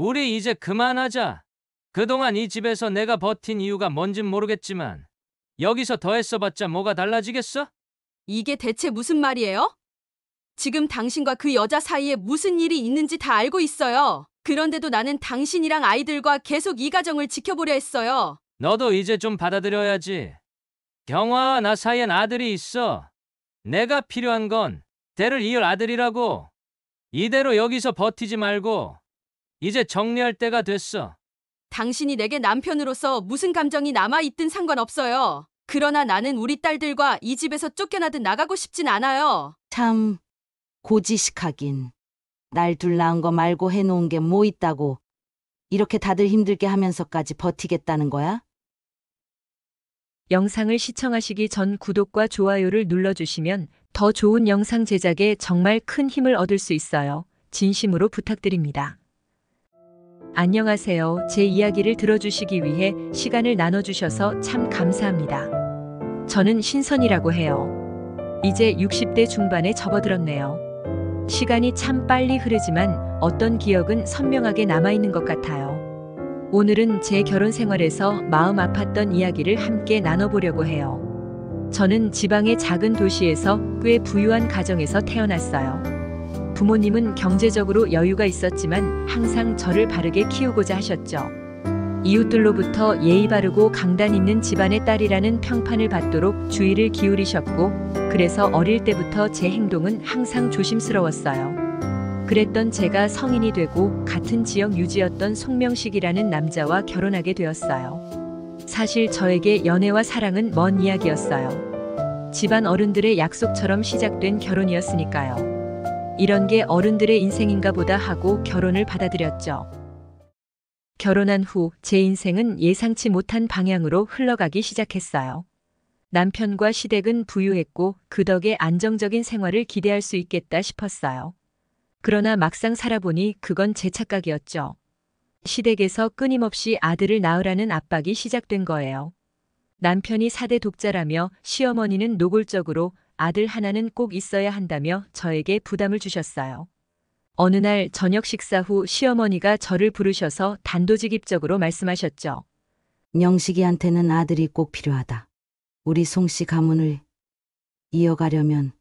우리 이제 그만하자. 그동안 이 집에서 내가 버틴 이유가 뭔진 모르겠지만 여기서 더 애써봤자 뭐가 달라지겠어? 이게 대체 무슨 말이에요? 지금 당신과 그 여자 사이에 무슨 일이 있는지 다 알고 있어요. 그런데도 나는 당신이랑 아이들과 계속 이 가정을 지켜보려 했어요. 너도 이제 좀 받아들여야지. 경화와 나 사이엔 아들이 있어. 내가 필요한 건 대를 이을 아들이라고. 이대로 여기서 버티지 말고 이제 정리할 때가 됐어. 당신이 내게 남편으로서 무슨 감정이 남아있든 상관없어요. 그러나 나는 우리 딸들과 이 집에서 쫓겨나듯 나가고 싶진 않아요. 참 고지식하긴. 날 둘 낳은 거 말고 해놓은 게 뭐 있다고 이렇게 다들 힘들게 하면서까지 버티겠다는 거야? 영상을 시청하시기 전 구독과 좋아요를 눌러주시면 더 좋은 영상 제작에 정말 큰 힘을 얻을 수 있어요. 진심으로 부탁드립니다. 안녕하세요. 제 이야기를 들어주시기 위해 시간을 나눠주셔서 참 감사합니다. 저는 신선이라고 해요. 이제 60대 중반에 접어들었네요. 시간이 참 빨리 흐르지만 어떤 기억은 선명하게 남아있는 것 같아요. 오늘은 제 결혼 생활에서 마음 아팠던 이야기를 함께 나눠보려고 해요. 저는 지방의 작은 도시에서 꽤 부유한 가정에서 태어났어요. 부모님은 경제적으로 여유가 있었지만 항상 저를 바르게 키우고자 하셨죠. 이웃들로부터 예의 바르고 강단 있는 집안의 딸이라는 평판을 받도록 주의를 기울이셨고, 그래서 어릴 때부터 제 행동은 항상 조심스러웠어요. 그랬던 제가 성인이 되고 같은 지역 유지였던 송명식이라는 남자와 결혼하게 되었어요. 사실 저에게 연애와 사랑은 먼 이야기였어요. 집안 어른들의 약속처럼 시작된 결혼이었으니까요. 이런 게 어른들의 인생인가 보다 하고 결혼을 받아들였죠. 결혼한 후 제 인생은 예상치 못한 방향으로 흘러가기 시작했어요. 남편과 시댁은 부유했고 그 덕에 안정적인 생활을 기대할 수 있겠다 싶었어요. 그러나 막상 살아보니 그건 제 착각이었죠. 시댁에서 끊임없이 아들을 낳으라는 압박이 시작된 거예요. 남편이 4대 독자라며 시어머니는 노골적으로 아들 하나는 꼭 있어야 한다며 저에게 부담을 주셨어요. 어느 날 저녁 식사 후 시어머니가 저를 부르셔서 단도직입적으로 말씀하셨죠. 명식이한테는 아들이 꼭 필요하다. 우리 송씨 가문을 이어가려면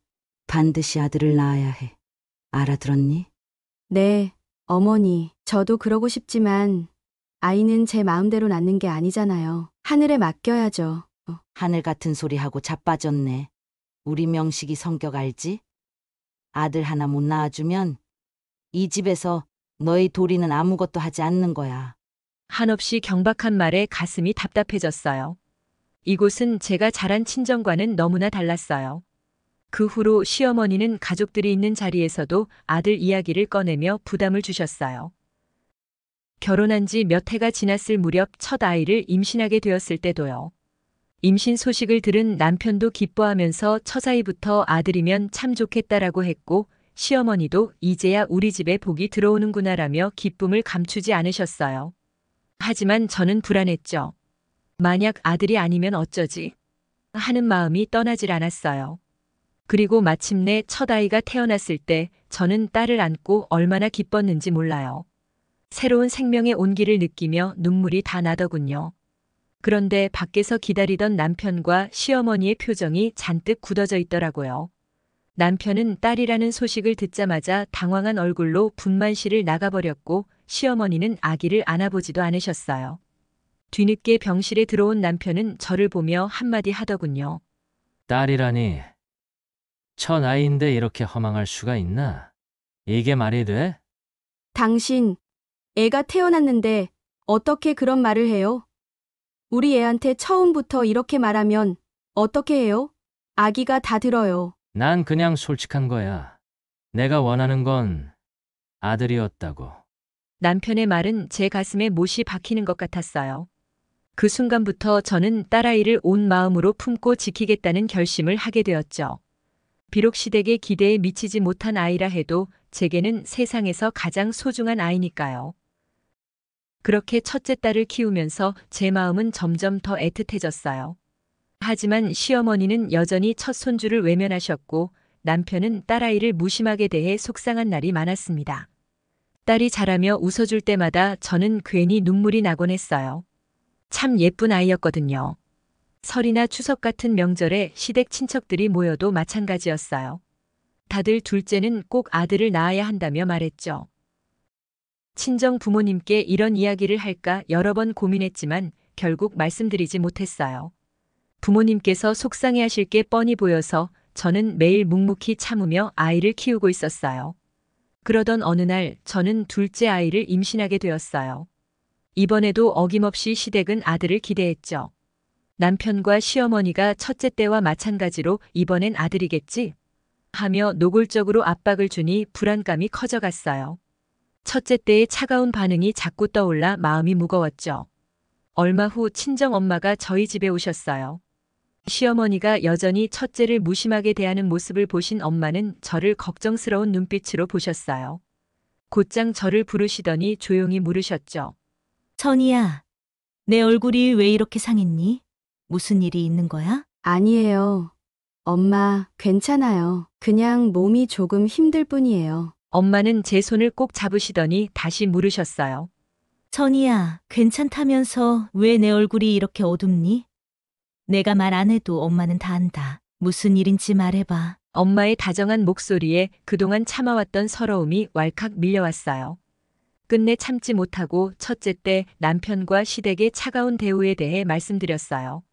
반드시 아들을 낳아야 해. 알아들었니? 네, 어머니. 저도 그러고 싶지만 아이는 제 마음대로 낳는 게 아니잖아요. 하늘에 맡겨야죠. 하늘 같은 소리 하고 자빠졌네. 우리 명식이 성격 알지? 아들 하나 못 낳아주면 이 집에서 너희 도리는 아무것도 하지 않는 거야. 한없이 경박한 말에 가슴이 답답해졌어요. 이곳은 제가 자란 친정과는 너무나 달랐어요. 그 후로 시어머니는 가족들이 있는 자리에서도 아들 이야기를 꺼내며 부담을 주셨어요. 결혼한 지 몇 해가 지났을 무렵 첫 아이를 임신하게 되었을 때도요. 임신 소식을 들은 남편도 기뻐하면서 처자이부터 아들이면 참 좋겠다라고 했고, 시어머니도 이제야 우리 집에 복이 들어오는구나라며 기쁨을 감추지 않으셨어요. 하지만 저는 불안했죠. 만약 아들이 아니면 어쩌지? 하는 마음이 떠나질 않았어요. 그리고 마침내 첫 아이가 태어났을 때 저는 딸을 안고 얼마나 기뻤는지 몰라요. 새로운 생명의 온기를 느끼며 눈물이 다 나더군요. 그런데 밖에서 기다리던 남편과 시어머니의 표정이 잔뜩 굳어져 있더라고요. 남편은 딸이라는 소식을 듣자마자 당황한 얼굴로 분만실을 나가버렸고, 시어머니는 아기를 안아보지도 않으셨어요. 뒤늦게 병실에 들어온 남편은 저를 보며 한마디 하더군요. 딸이라니. 첫 아이인데 이렇게 허망할 수가 있나? 이게 말이 돼? 당신, 애가 태어났는데 어떻게 그런 말을 해요? 우리 애한테 처음부터 이렇게 말하면 어떻게 해요? 아기가 다 들어요. 난 그냥 솔직한 거야. 내가 원하는 건 아들이었다고. 남편의 말은 제 가슴에 못이 박히는 것 같았어요. 그 순간부터 저는 딸아이를 온 마음으로 품고 지키겠다는 결심을 하게 되었죠. 비록 시댁의 기대에 미치지 못한 아이라 해도 제게는 세상에서 가장 소중한 아이니까요. 그렇게 첫째 딸을 키우면서 제 마음은 점점 더 애틋해졌어요. 하지만 시어머니는 여전히 첫 손주를 외면하셨고, 남편은 딸아이를 무심하게 대해 속상한 날이 많았습니다. 딸이 자라며 웃어줄 때마다 저는 괜히 눈물이 나곤 했어요. 참 예쁜 아이였거든요. 설이나 추석 같은 명절에 시댁 친척들이 모여도 마찬가지였어요. 다들 둘째는 꼭 아들을 낳아야 한다며 말했죠. 친정 부모님께 이런 이야기를 할까 여러 번 고민했지만 결국 말씀드리지 못했어요. 부모님께서 속상해하실 게 뻔히 보여서 저는 매일 묵묵히 참으며 아이를 키우고 있었어요. 그러던 어느 날 저는 둘째 아이를 임신하게 되었어요. 이번에도 어김없이 시댁은 아들을 기대했죠. 남편과 시어머니가 첫째 때와 마찬가지로 이번엔 아들이겠지? 하며 노골적으로 압박을 주니 불안감이 커져갔어요. 첫째 때의 차가운 반응이 자꾸 떠올라 마음이 무거웠죠. 얼마 후 친정엄마가 저희 집에 오셨어요. 시어머니가 여전히 첫째를 무심하게 대하는 모습을 보신 엄마는 저를 걱정스러운 눈빛으로 보셨어요. 곧장 저를 부르시더니 조용히 물으셨죠. 선이야, 내 얼굴이 왜 이렇게 상했니? 무슨 일이 있는 거야? 아니에요. 엄마, 괜찮아요. 그냥 몸이 조금 힘들 뿐이에요. 엄마는 제 손을 꼭 잡으시더니 다시 물으셨어요. 선이야, 괜찮다면서 왜 내 얼굴이 이렇게 어둡니? 내가 말 안 해도 엄마는 다 안다. 무슨 일인지 말해봐. 엄마의 다정한 목소리에 그동안 참아왔던 서러움이 왈칵 밀려왔어요. 끝내 참지 못하고 첫째 때 남편과 시댁의 차가운 대우에 대해 말씀드렸어요.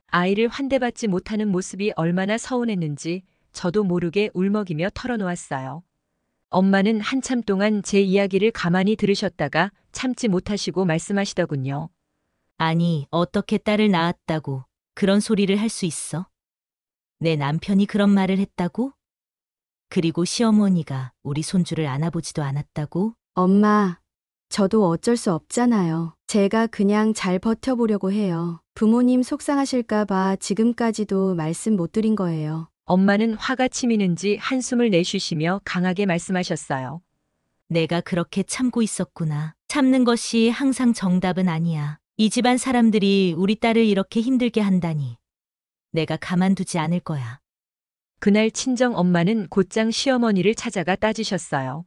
아이를 환대받지 못하는 모습이 얼마나 서운했는지 저도 모르게 울먹이며 털어놓았어요. 엄마는 한참 동안 제 이야기를 가만히 들으셨다가 참지 못하시고 말씀하시더군요. 아니, 어떻게 딸을 낳았다고 그런 소리를 할 수 있어? 내 남편이 그런 말을 했다고? 그리고 시어머니가 우리 손주를 안아보지도 않았다고? 엄마, 저도 어쩔 수 없잖아요. 제가 그냥 잘 버텨보려고 해요. 부모님 속상하실까봐 지금까지도 말씀 못 드린 거예요. 엄마는 화가 치미는지 한숨을 내쉬시며 강하게 말씀하셨어요. 내가 그렇게 참고 있었구나. 참는 것이 항상 정답은 아니야. 이 집안 사람들이 우리 딸을 이렇게 힘들게 한다니. 내가 가만두지 않을 거야. 그날 친정 엄마는 곧장 시어머니를 찾아가 따지셨어요.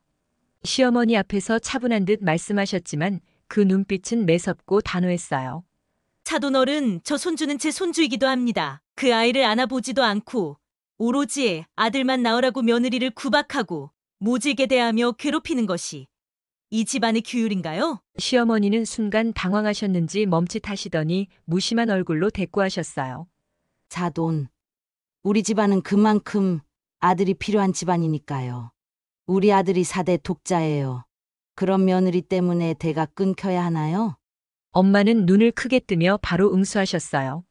시어머니 앞에서 차분한 듯 말씀하셨지만 그 눈빛은 매섭고 단호했어요. 차돈어른, 저 손주는 제 손주이기도 합니다. 그 아이를 안아보지도 않고 오로지 아들만 낳으라고 며느리를 구박하고 모질게 대하며 괴롭히는 것이 이 집안의 규율인가요? 시어머니는 순간 당황하셨는지 멈칫하시더니 무심한 얼굴로 대꾸하셨어요. 사돈, 우리 집안은 그만큼 아들이 필요한 집안이니까요. 우리 아들이 4대 독자예요. 그런 며느리 때문에 대가 끊겨야 하나요? 엄마는 눈을 크게 뜨며 바로 응수하셨어요.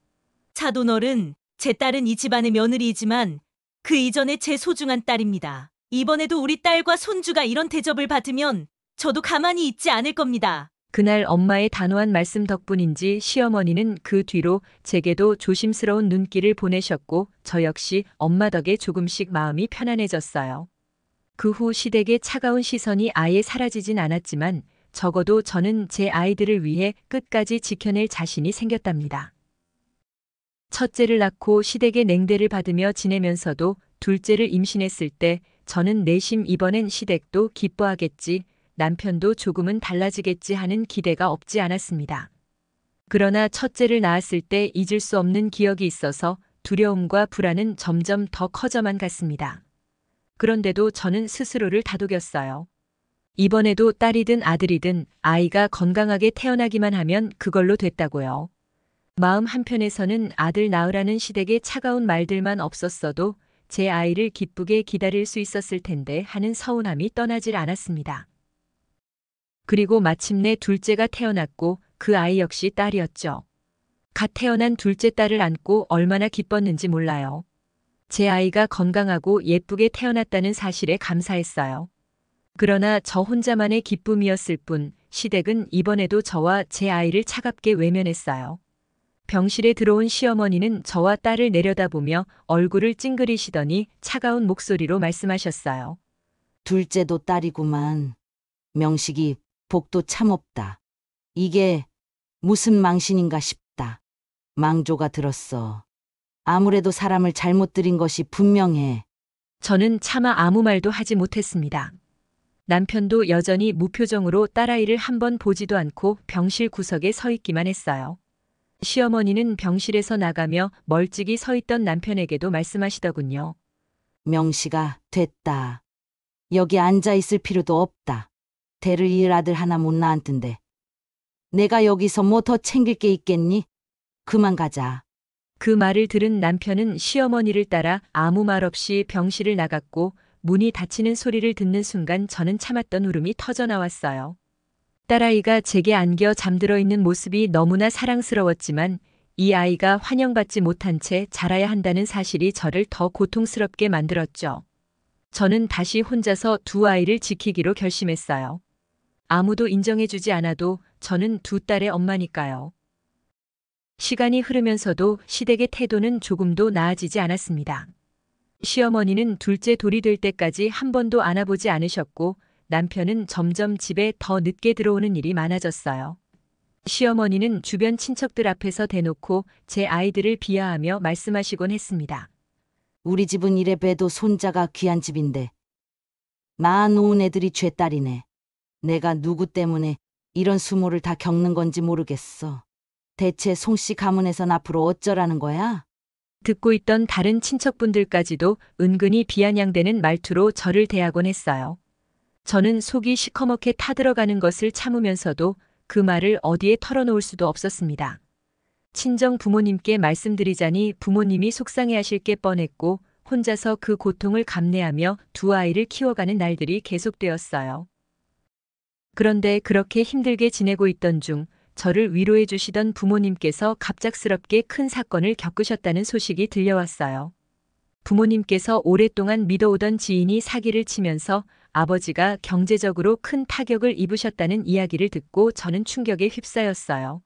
차돈어른, 제 딸은 이 집안의 며느리이지만 그 이전에 제 소중한 딸입니다. 이번에도 우리 딸과 손주가 이런 대접을 받으면 저도 가만히 있지 않을 겁니다. 그날 엄마의 단호한 말씀 덕분인지 시어머니는 그 뒤로 제게도 조심스러운 눈길을 보내셨고 저 역시 엄마 덕에 조금씩 마음이 편안해졌어요. 그 후 시댁의 차가운 시선이 아예 사라지진 않았지만 적어도 저는 제 아이들을 위해 끝까지 지켜낼 자신이 생겼답니다. 첫째를 낳고 시댁의 냉대를 받으며 지내면서도 둘째를 임신했을 때 저는 내심 이번엔 시댁도 기뻐하겠지, 남편도 조금은 달라지겠지 하는 기대가 없지 않았습니다. 그러나 첫째를 낳았을 때 잊을 수 없는 기억이 있어서 두려움과 불안은 점점 더 커져만 갔습니다. 그런데도 저는 스스로를 다독였어요. 이번에도 딸이든 아들이든 아이가 건강하게 태어나기만 하면 그걸로 됐다고요. 마음 한편에서는 아들 낳으라는 시댁의 차가운 말들만 없었어도 제 아이를 기쁘게 기다릴 수 있었을 텐데 하는 서운함이 떠나질 않았습니다. 그리고 마침내 둘째가 태어났고 그 아이 역시 딸이었죠. 갓 태어난 둘째 딸을 안고 얼마나 기뻤는지 몰라요. 제 아이가 건강하고 예쁘게 태어났다는 사실에 감사했어요. 그러나 저 혼자만의 기쁨이었을 뿐 시댁은 이번에도 저와 제 아이를 차갑게 외면했어요. 병실에 들어온 시어머니는 저와 딸을 내려다보며 얼굴을 찡그리시더니 차가운 목소리로 말씀하셨어요. 둘째도 딸이구만. 명식이 복도 참 없다. 이게 무슨 망신인가 싶다. 망조가 들었어. 아무래도 사람을 잘못 들인 것이 분명해. 저는 차마 아무 말도 하지 못했습니다. 남편도 여전히 무표정으로 딸아이를 한번 보지도 않고 병실 구석에 서 있기만 했어요. 시어머니는 병실에서 나가며 멀찍이 서 있던 남편에게도 말씀하시더군요. 명식아, 됐다. 여기 앉아 있을 필요도 없다. 대를 이을 아들 하나 못 낳았던데. 내가 여기서 뭐 더 챙길 게 있겠니? 그만 가자. 그 말을 들은 남편은 시어머니를 따라 아무 말 없이 병실을 나갔고 문이 닫히는 소리를 듣는 순간 저는 참았던 울음이 터져 나왔어요. 딸아이가 제게 안겨 잠들어 있는 모습이 너무나 사랑스러웠지만 이 아이가 환영받지 못한 채 자라야 한다는 사실이 저를 더 고통스럽게 만들었죠. 저는 다시 혼자서 두 아이를 지키기로 결심했어요. 아무도 인정해주지 않아도 저는 두 딸의 엄마니까요. 시간이 흐르면서도 시댁의 태도는 조금도 나아지지 않았습니다. 시어머니는 둘째 돌이 될 때까지 한 번도 안아보지 않으셨고 남편은 점점 집에 더 늦게 들어오는 일이 많아졌어요. 시어머니는 주변 친척들 앞에서 대놓고 제 아이들을 비하하며 말씀하시곤 했습니다. 우리 집은 이래 봬도 손자가 귀한 집인데. 낳아놓은 애들이 죄딸이네. 내가 누구 때문에 이런 수모를 다 겪는 건지 모르겠어. 대체 송씨 가문에선 앞으로 어쩌라는 거야? 듣고 있던 다른 친척분들까지도 은근히 비아냥대는 말투로 저를 대하곤 했어요. 저는 속이 시커멓게 타들어가는 것을 참으면서도 그 말을 어디에 털어놓을 수도 없었습니다. 친정 부모님께 말씀드리자니 부모님이 속상해하실 게 뻔했고 혼자서 그 고통을 감내하며 두 아이를 키워가는 날들이 계속되었어요. 그런데 그렇게 힘들게 지내고 있던 중 저를 위로해 주시던 부모님께서 갑작스럽게 큰 사건을 겪으셨다는 소식이 들려왔어요. 부모님께서 오랫동안 믿어오던 지인이 사기를 치면서 아버지가 경제적으로 큰 타격을 입으셨다는 이야기를 듣고 저는 충격에 휩싸였어요.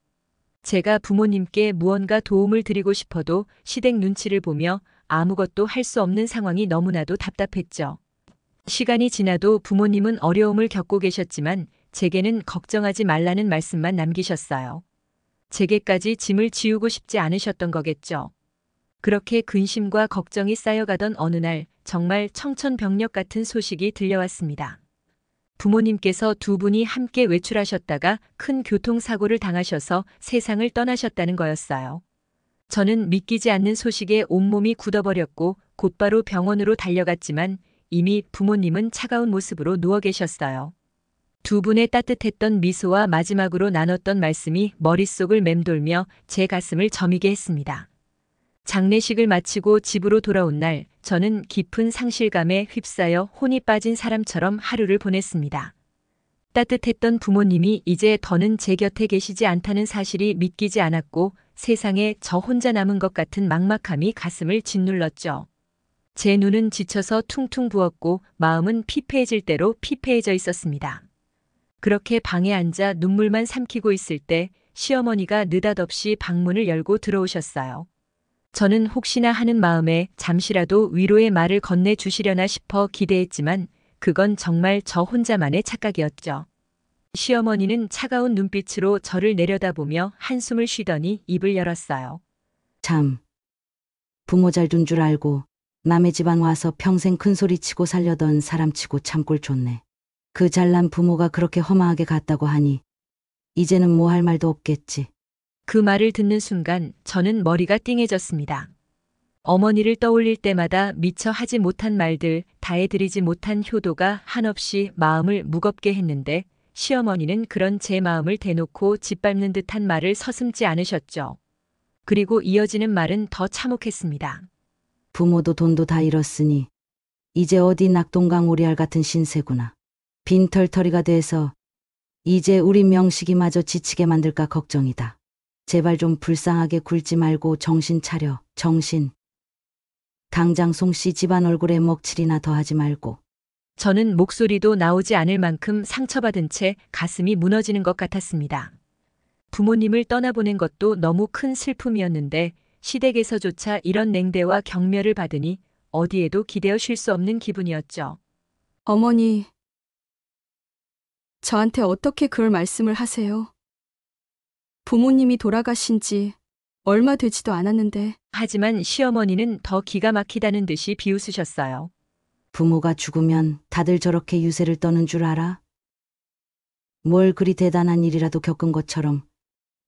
제가 부모님께 무언가 도움을 드리고 싶어도 시댁 눈치를 보며 아무것도 할 수 없는 상황이 너무나도 답답했죠. 시간이 지나도 부모님은 어려움을 겪고 계셨지만 제게는 걱정하지 말라는 말씀만 남기셨어요. 제게까지 짐을 지우고 싶지 않으셨던 거겠죠. 그렇게 근심과 걱정이 쌓여가던 어느 날 정말 청천벽력 같은 소식이 들려왔습니다. 부모님께서 두 분이 함께 외출하셨다가 큰 교통사고를 당하셔서 세상을 떠나셨다는 거였어요. 저는 믿기지 않는 소식에 온몸이 굳어버렸고 곧바로 병원으로 달려갔지만 이미 부모님은 차가운 모습으로 누워 계셨어요. 두 분의 따뜻했던 미소와 마지막으로 나눴던 말씀이 머릿속을 맴돌며 제 가슴을 저미게 했습니다. 장례식을 마치고 집으로 돌아온 날 저는 깊은 상실감에 휩싸여 혼이 빠진 사람처럼 하루를 보냈습니다. 따뜻했던 부모님이 이제 더는 제 곁에 계시지 않다는 사실이 믿기지 않았고 세상에 저 혼자 남은 것 같은 막막함이 가슴을 짓눌렀죠. 제 눈은 지쳐서 퉁퉁 부었고 마음은 피폐해질 대로 피폐해져 있었습니다. 그렇게 방에 앉아 눈물만 삼키고 있을 때 시어머니가 느닷없이 방문을 열고 들어오셨어요. 저는 혹시나 하는 마음에 잠시라도 위로의 말을 건네주시려나 싶어 기대했지만 그건 정말 저 혼자만의 착각이었죠. 시어머니는 차가운 눈빛으로 저를 내려다보며 한숨을 쉬더니 입을 열었어요. 참, 부모 잘 둔 줄 알고 남의 집안 와서 평생 큰소리치고 살려던 사람치고 참 꼴 좋네. 그 잘난 부모가 그렇게 허망하게 갔다고 하니 이제는 뭐 할 말도 없겠지. 그 말을 듣는 순간 저는 머리가 띵해졌습니다. 어머니를 떠올릴 때마다 미처 하지 못한 말들, 다해드리지 못한 효도가 한없이 마음을 무겁게 했는데 시어머니는 그런 제 마음을 대놓고 짓밟는 듯한 말을 서슴지 않으셨죠. 그리고 이어지는 말은 더 참혹했습니다. 부모도 돈도 다 잃었으니 이제 어디 낙동강 오리알 같은 신세구나. 빈털터리가 돼서 이제 우리 명식이마저 지치게 만들까 걱정이다. 제발 좀 불쌍하게 굴지 말고 정신 차려, 정신. 당장 송씨 집안 얼굴에 먹칠이나 더 하지 말고. 저는 목소리도 나오지 않을 만큼 상처받은 채 가슴이 무너지는 것 같았습니다. 부모님을 떠나보낸 것도 너무 큰 슬픔이었는데 시댁에서조차 이런 냉대와 경멸을 받으니 어디에도 기대어 쉴 수 없는 기분이었죠. 어머니, 저한테 어떻게 그럴 말씀을 하세요? 부모님이 돌아가신 지 얼마 되지도 않았는데. 하지만 시어머니는 더 기가 막히다는 듯이 비웃으셨어요. 부모가 죽으면 다들 저렇게 유세를 떠는 줄 알아? 뭘 그리 대단한 일이라도 겪은 것처럼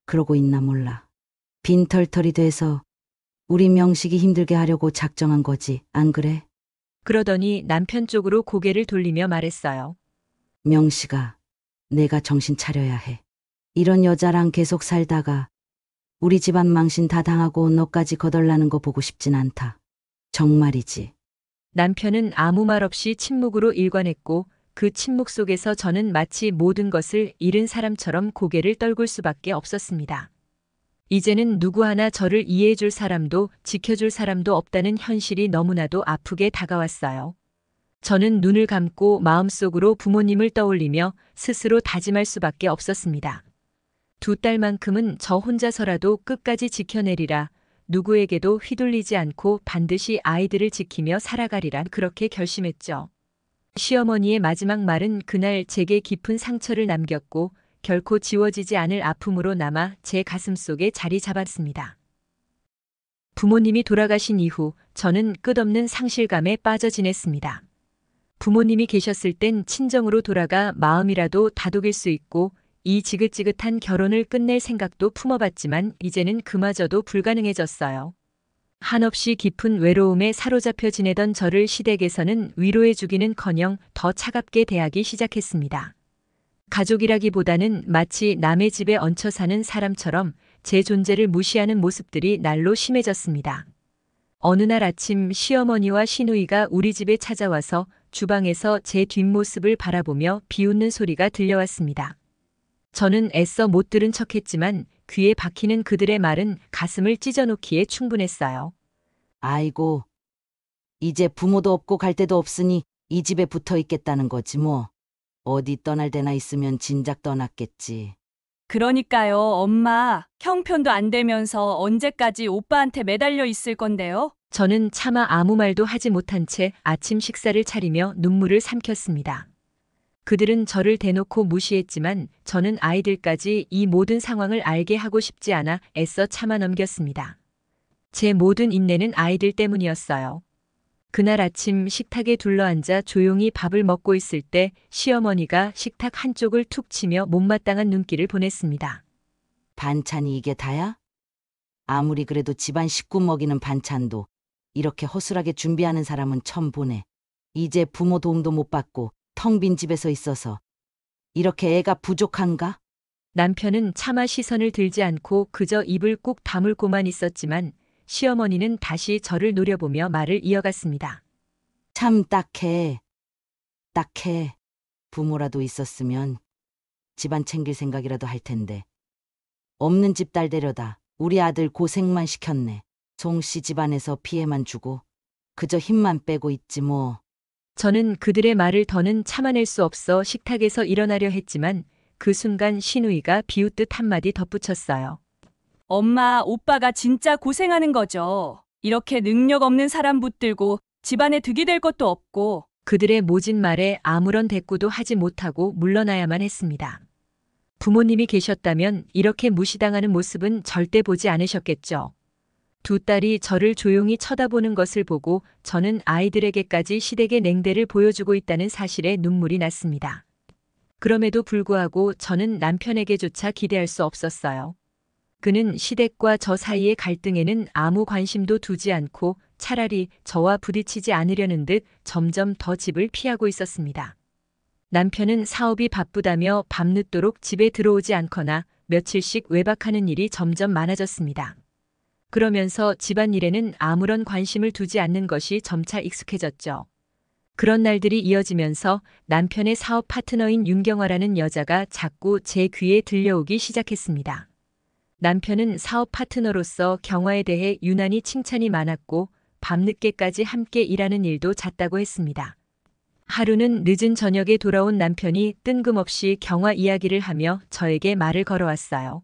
그러고 있나 몰라. 빈털털이 돼서 우리 명식이 힘들게 하려고 작정한 거지, 안 그래? 그러더니 남편 쪽으로 고개를 돌리며 말했어요. 명식아, 내가 정신 차려야 해. 이런 여자랑 계속 살다가 우리 집안 망신 다 당하고 너까지 거덜나는 거 보고 싶진 않다. 정말이지. 남편은 아무 말 없이 침묵으로 일관했고 그 침묵 속에서 저는 마치 모든 것을 잃은 사람처럼 고개를 떨굴 수밖에 없었습니다. 이제는 누구 하나 저를 이해해줄 사람도 지켜줄 사람도 없다는 현실이 너무나도 아프게 다가왔어요. 저는 눈을 감고 마음속으로 부모님을 떠올리며 스스로 다짐할 수밖에 없었습니다. 2딸만큼은 저 혼자서라도 끝까지 지켜내리라. 누구에게도 휘둘리지 않고 반드시 아이들을 지키며 살아가리라 그렇게 결심했죠. 시어머니의 마지막 말은 그날 제게 깊은 상처를 남겼고 결코 지워지지 않을 아픔으로 남아 제 가슴 속에 자리 잡았습니다. 부모님이 돌아가신 이후 저는 끝없는 상실감에 빠져 지냈습니다. 부모님이 계셨을 땐 친정으로 돌아가 마음이라도 다독일 수 있고 이 지긋지긋한 결혼을 끝낼 생각도 품어봤지만 이제는 그마저도 불가능해졌어요. 한없이 깊은 외로움에 사로잡혀 지내던 저를 시댁에서는 위로해주기는커녕 더 차갑게 대하기 시작했습니다. 가족이라기보다는 마치 남의 집에 얹혀 사는 사람처럼 제 존재를 무시하는 모습들이 날로 심해졌습니다. 어느 날 아침 시어머니와 시누이가 우리 집에 찾아와서 주방에서 제 뒷모습을 바라보며 비웃는 소리가 들려왔습니다. 저는 애써 못 들은 척했지만 귀에 박히는 그들의 말은 가슴을 찢어놓기에 충분했어요. 아이고, 이제 부모도 없고 갈 데도 없으니 이 집에 붙어 있겠다는 거지 뭐. 어디 떠날 데나 있으면 진작 떠났겠지. 그러니까요, 엄마. 형편도 안 되면서 언제까지 오빠한테 매달려 있을 건데요? 저는 차마 아무 말도 하지 못한 채 아침 식사를 차리며 눈물을 삼켰습니다. 그들은 저를 대놓고 무시했지만 저는 아이들까지 이 모든 상황을 알게 하고 싶지 않아 애써 참아 넘겼습니다. 제 모든 인내는 아이들 때문이었어요. 그날 아침 식탁에 둘러앉아 조용히 밥을 먹고 있을 때 시어머니가 식탁 한쪽을 툭 치며 못마땅한 눈길을 보냈습니다. 반찬이 이게 다야? 아무리 그래도 집안 식구 먹이는 반찬도 이렇게 허술하게 준비하는 사람은 처음 보네. 이제 부모 도움도 못 받고 텅 빈 집에서 있어서 이렇게 애가 부족한가? 남편은 차마 시선을 들지 않고 그저 입을 꾹 다물고만 있었지만 시어머니는 다시 저를 노려보며 말을 이어갔습니다. 참 딱해. 딱해. 부모라도 있었으면 집안 챙길 생각이라도 할 텐데. 없는 집 딸 데려다 우리 아들 고생만 시켰네. 송씨 집안에서 피해만 주고 그저 힘만 빼고 있지 뭐. 저는 그들의 말을 더는 참아낼 수 없어 식탁에서 일어나려 했지만 그 순간 시누이가 비웃듯 한마디 덧붙였어요. 엄마, 오빠가 진짜 고생하는 거죠. 이렇게 능력 없는 사람 붙들고 집안에 득이 될 것도 없고. 그들의 모진 말에 아무런 대꾸도 하지 못하고 물러나야만 했습니다. 부모님이 계셨다면 이렇게 무시당하는 모습은 절대 보지 않으셨겠죠. 2딸이 저를 조용히 쳐다보는 것을 보고 저는 아이들에게까지 시댁의 냉대를 보여주고 있다는 사실에 눈물이 났습니다. 그럼에도 불구하고 저는 남편에게조차 기대할 수 없었어요. 그는 시댁과 저 사이의 갈등에는 아무 관심도 두지 않고 차라리 저와 부딪히지 않으려는 듯 점점 더 집을 피하고 있었습니다. 남편은 사업이 바쁘다며 밤늦도록 집에 들어오지 않거나 며칠씩 외박하는 일이 점점 많아졌습니다. 그러면서 집안일에는 아무런 관심을 두지 않는 것이 점차 익숙해졌죠. 그런 날들이 이어지면서 남편의 사업 파트너인 윤경화라는 여자가 자꾸 제 귀에 들려오기 시작했습니다. 남편은 사업 파트너로서 경화에 대해 유난히 칭찬이 많았고 밤늦게까지 함께 일하는 일도 잦다고 했습니다. 하루는 늦은 저녁에 돌아온 남편이 뜬금없이 경화 이야기를 하며 저에게 말을 걸어왔어요.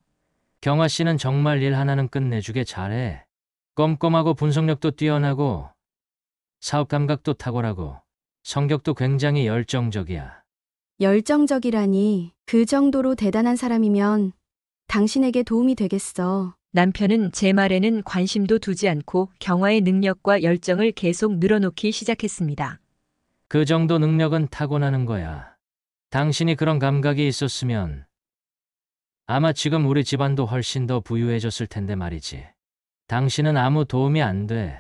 경화 씨는 정말 일 하나는 끝내주게 잘해. 꼼꼼하고 분석력도 뛰어나고 사업 감각도 탁월하고 성격도 굉장히 열정적이야. 열정적이라니 그 정도로 대단한 사람이면 당신에게 도움이 되겠어. 남편은 제 말에는 관심도 두지 않고 경화의 능력과 열정을 계속 늘어놓기 시작했습니다. 그 정도 능력은 타고나는 거야. 당신이 그런 감각이 있었으면 아마 지금 우리 집안도 훨씬 더 부유해졌을 텐데 말이지. 당신은 아무 도움이 안 돼.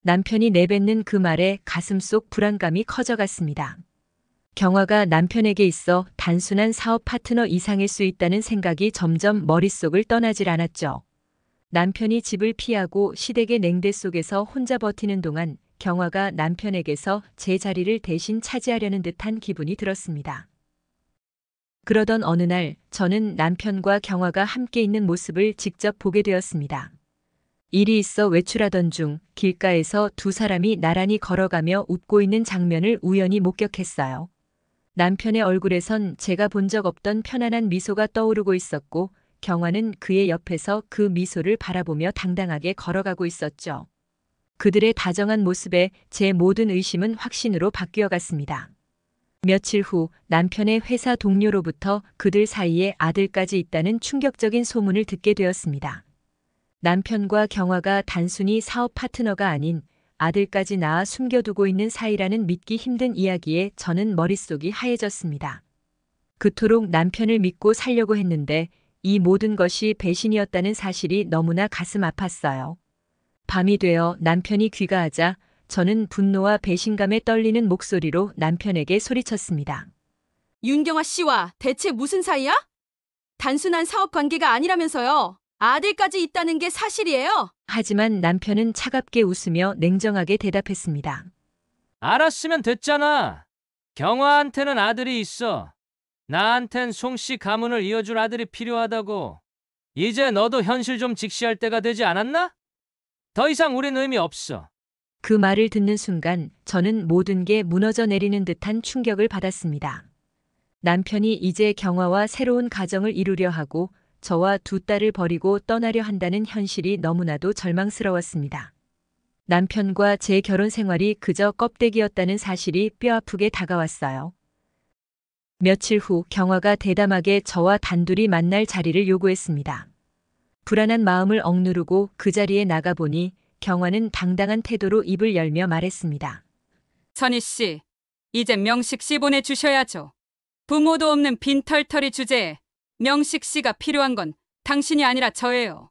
남편이 내뱉는 그 말에 가슴속 불안감이 커져갔습니다. 경화가 남편에게 있어 단순한 사업 파트너 이상일 수 있다는 생각이 점점 머릿속을 떠나질 않았죠. 남편이 집을 피하고 시댁의 냉대 속에서 혼자 버티는 동안 경화가 남편에게서 제 자리를 대신 차지하려는 듯한 기분이 들었습니다. 그러던 어느 날 저는 남편과 경화가 함께 있는 모습을 직접 보게 되었습니다. 일이 있어 외출하던 중 길가에서 두 사람이 나란히 걸어가며 웃고 있는 장면을 우연히 목격했어요. 남편의 얼굴에선 제가 본 적 없던 편안한 미소가 떠오르고 있었고 경화는 그의 옆에서 그 미소를 바라보며 당당하게 걸어가고 있었죠. 그들의 다정한 모습에 제 모든 의심은 확신으로 바뀌어 갔습니다. 며칠 후 남편의 회사 동료로부터 그들 사이에 아들까지 있다는 충격적인 소문을 듣게 되었습니다. 남편과 경화가 단순히 사업 파트너가 아닌 아들까지 낳아 숨겨두고 있는 사이라는 믿기 힘든 이야기에 저는 머릿속이 하얘졌습니다. 그토록 남편을 믿고 살려고 했는데 이 모든 것이 배신이었다는 사실이 너무나 가슴 아팠어요. 밤이 되어 남편이 귀가하자 저는 분노와 배신감에 떨리는 목소리로 남편에게 소리쳤습니다. 윤경아 씨와 대체 무슨 사이야? 단순한 사업 관계가 아니라면서요. 아들까지 있다는 게 사실이에요. 하지만 남편은 차갑게 웃으며 냉정하게 대답했습니다. 알았으면 됐잖아. 경화한테는 아들이 있어. 나한텐 송씨 가문을 이어줄 아들이 필요하다고. 이제 너도 현실 좀 직시할 때가 되지 않았나? 더 이상 우린 의미 없어. 그 말을 듣는 순간 저는 모든 게 무너져 내리는 듯한 충격을 받았습니다. 남편이 이제 경화와 새로운 가정을 이루려 하고 저와 두 딸을 버리고 떠나려 한다는 현실이 너무나도 절망스러웠습니다. 남편과 제 결혼 생활이 그저 껍데기였다는 사실이 뼈아프게 다가왔어요. 며칠 후 경화가 대담하게 저와 단둘이 만날 자리를 요구했습니다. 불안한 마음을 억누르고 그 자리에 나가보니 경화는 당당한 태도로 입을 열며 말했습니다. 선희 씨, 이제 명식 씨 보내주셔야죠. 부모도 없는 빈털터리 주제에 명식 씨가 필요한 건 당신이 아니라 저예요.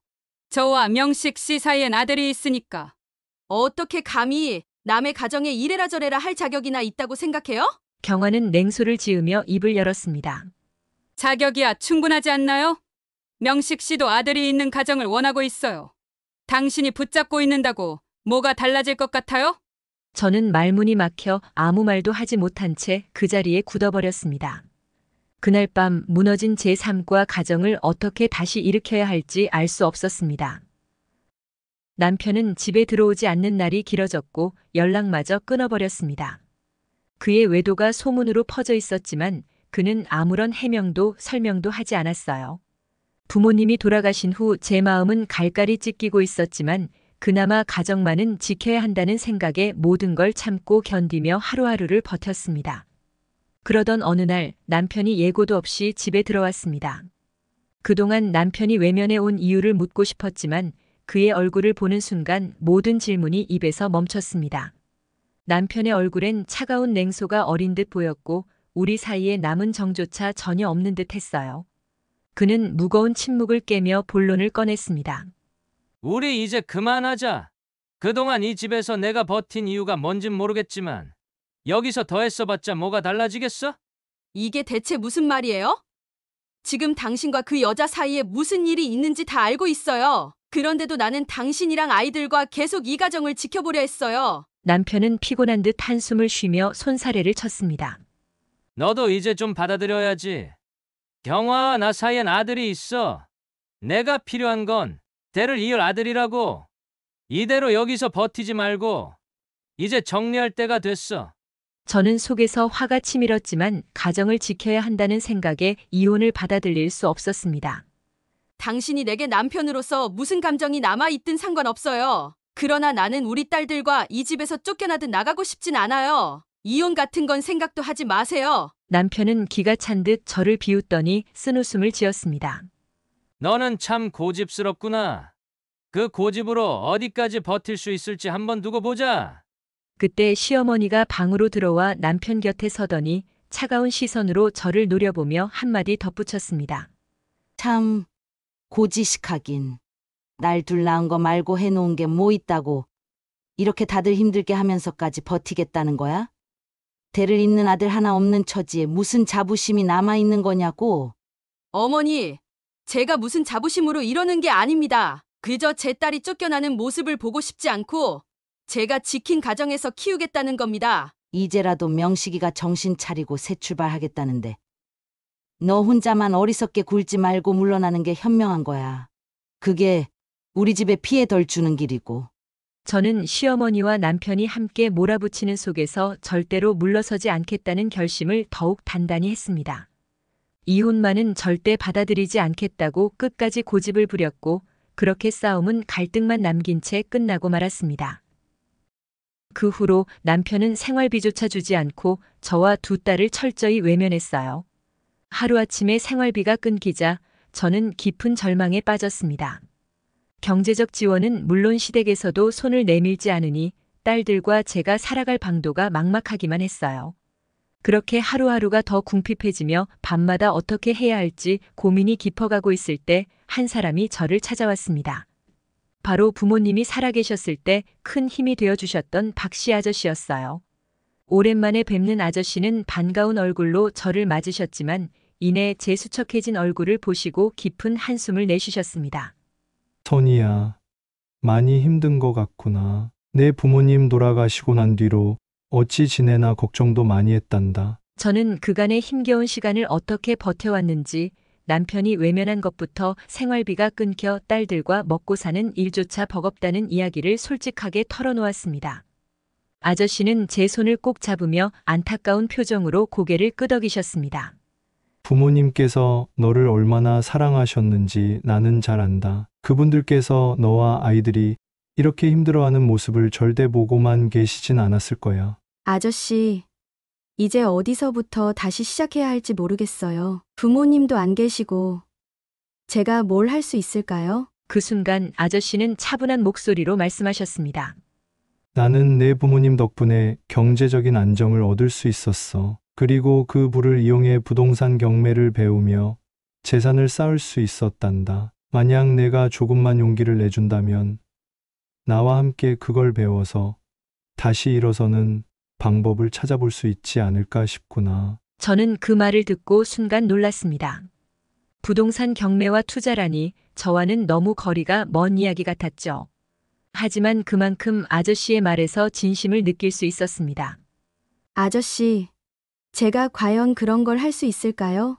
저와 명식 씨 사이엔 아들이 있으니까. 어떻게 감히 남의 가정에 이래라 저래라 할 자격이나 있다고 생각해요? 경화는 냉소를 지으며 입을 열었습니다. 자격이야 충분하지 않나요? 명식 씨도 아들이 있는 가정을 원하고 있어요. 당신이 붙잡고 있는다고 뭐가 달라질 것 같아요? 저는 말문이 막혀 아무 말도 하지 못한 채 그 자리에 굳어버렸습니다. 그날 밤 무너진 제 삶과 가정을 어떻게 다시 일으켜야 할지 알 수 없었습니다. 남편은 집에 들어오지 않는 날이 길어졌고 연락마저 끊어버렸습니다. 그의 외도가 소문으로 퍼져 있었지만 그는 아무런 해명도 설명도 하지 않았어요. 부모님이 돌아가신 후 제 마음은 갈갈이 찢기고 있었지만 그나마 가정만은 지켜야 한다는 생각에 모든 걸 참고 견디며 하루하루를 버텼습니다. 그러던 어느 날 남편이 예고도 없이 집에 들어왔습니다. 그동안 남편이 외면해 온 이유를 묻고 싶었지만 그의 얼굴을 보는 순간 모든 질문이 입에서 멈췄습니다. 남편의 얼굴엔 차가운 냉소가 어린 듯 보였고 우리 사이에 남은 정조차 전혀 없는 듯 했어요. 그는 무거운 침묵을 깨며 본론을 꺼냈습니다. 우리 이제 그만하자. 그동안 이 집에서 내가 버틴 이유가 뭔진 모르겠지만 여기서 더 애써봤자 뭐가 달라지겠어? 이게 대체 무슨 말이에요? 지금 당신과 그 여자 사이에 무슨 일이 있는지 다 알고 있어요. 그런데도 나는 당신이랑 아이들과 계속 이 가정을 지켜보려 했어요. 남편은 피곤한 듯 한숨을 쉬며 손사래를 쳤습니다. 너도 이제 좀 받아들여야지. 경화와 나 사이엔 아들이 있어. 내가 필요한 건 대를 이을 아들이라고. 이대로 여기서 버티지 말고 이제 정리할 때가 됐어. 저는 속에서 화가 치밀었지만 가정을 지켜야 한다는 생각에 이혼을 받아들일 수 없었습니다. 당신이 내게 남편으로서 무슨 감정이 남아있든 상관없어요. 그러나 나는 우리 딸들과 이 집에서 쫓겨나듯 나가고 싶진 않아요. 이혼 같은 건 생각도 하지 마세요. 남편은 기가 찬 듯 저를 비웃더니 쓴웃음을 지었습니다. 너는 참 고집스럽구나. 그 고집으로 어디까지 버틸 수 있을지 한번 두고 보자. 그때 시어머니가 방으로 들어와 남편 곁에 서더니 차가운 시선으로 저를 노려보며 한마디 덧붙였습니다. 참 고지식하긴. 날 둘 낳은 거 말고 해놓은 게 뭐 있다고 이렇게 다들 힘들게 하면서까지 버티겠다는 거야? 대를 잇는 아들 하나 없는 처지에 무슨 자부심이 남아있는 거냐고. 어머니, 제가 무슨 자부심으로 이러는 게 아닙니다. 그저 제 딸이 쫓겨나는 모습을 보고 싶지 않고 제가 지킨 가정에서 키우겠다는 겁니다. 이제라도 명식이가 정신 차리고 새 출발하겠다는데 너 혼자만 어리석게 굴지 말고 물러나는 게 현명한 거야. 그게 우리 집에 피해 덜 주는 길이고. 저는 시어머니와 남편이 함께 몰아붙이는 속에서 절대로 물러서지 않겠다는 결심을 더욱 단단히 했습니다. 이혼만은 절대 받아들이지 않겠다고 끝까지 고집을 부렸고 그렇게 싸움은 갈등만 남긴 채 끝나고 말았습니다. 그 후로 남편은 생활비조차 주지 않고 저와 두 딸을 철저히 외면했어요. 하루아침에 생활비가 끊기자 저는 깊은 절망에 빠졌습니다. 경제적 지원은 물론 시댁에서도 손을 내밀지 않으니 딸들과 제가 살아갈 방도가 막막하기만 했어요. 그렇게 하루하루가 더 궁핍해지며 밤마다 어떻게 해야 할지 고민이 깊어가고 있을 때 한 사람이 저를 찾아왔습니다. 바로 부모님이 살아계셨을 때 큰 힘이 되어주셨던 박씨 아저씨였어요. 오랜만에 뵙는 아저씨는 반가운 얼굴로 저를 맞으셨지만 이내 제 수척해진 얼굴을 보시고 깊은 한숨을 내쉬셨습니다. 선이야, 많이 힘든 것 같구나. 내 부모님 돌아가시고 난 뒤로 어찌 지내나 걱정도 많이 했단다. 저는 그간의 힘겨운 시간을 어떻게 버텨왔는지 남편이 외면한 것부터 생활비가 끊겨 딸들과 먹고 사는 일조차 버겁다는 이야기를 솔직하게 털어놓았습니다. 아저씨는 제 손을 꼭 잡으며 안타까운 표정으로 고개를 끄덕이셨습니다. 부모님께서 너를 얼마나 사랑하셨는지 나는 잘 안다. 그분들께서 너와 아이들이 이렇게 힘들어하는 모습을 절대 보고만 계시진 않았을 거야. 아저씨, 이제 어디서부터 다시 시작해야 할지 모르겠어요. 부모님도 안 계시고 제가 뭘 할 수 있을까요? 그 순간 아저씨는 차분한 목소리로 말씀하셨습니다. 나는 내 부모님 덕분에 경제적인 안정을 얻을 수 있었어. 그리고 그 부를 이용해 부동산 경매를 배우며 재산을 쌓을 수 있었단다. 만약 내가 조금만 용기를 내준다면 나와 함께 그걸 배워서 다시 일어서는 방법을 찾아볼 수 있지 않을까 싶구나. 저는 그 말을 듣고 순간 놀랐습니다. 부동산 경매와 투자라니 저와는 너무 거리가 먼 이야기 같았죠. 하지만 그만큼 아저씨의 말에서 진심을 느낄 수 있었습니다. 아저씨, 제가 과연 그런 걸 할 수 있을까요?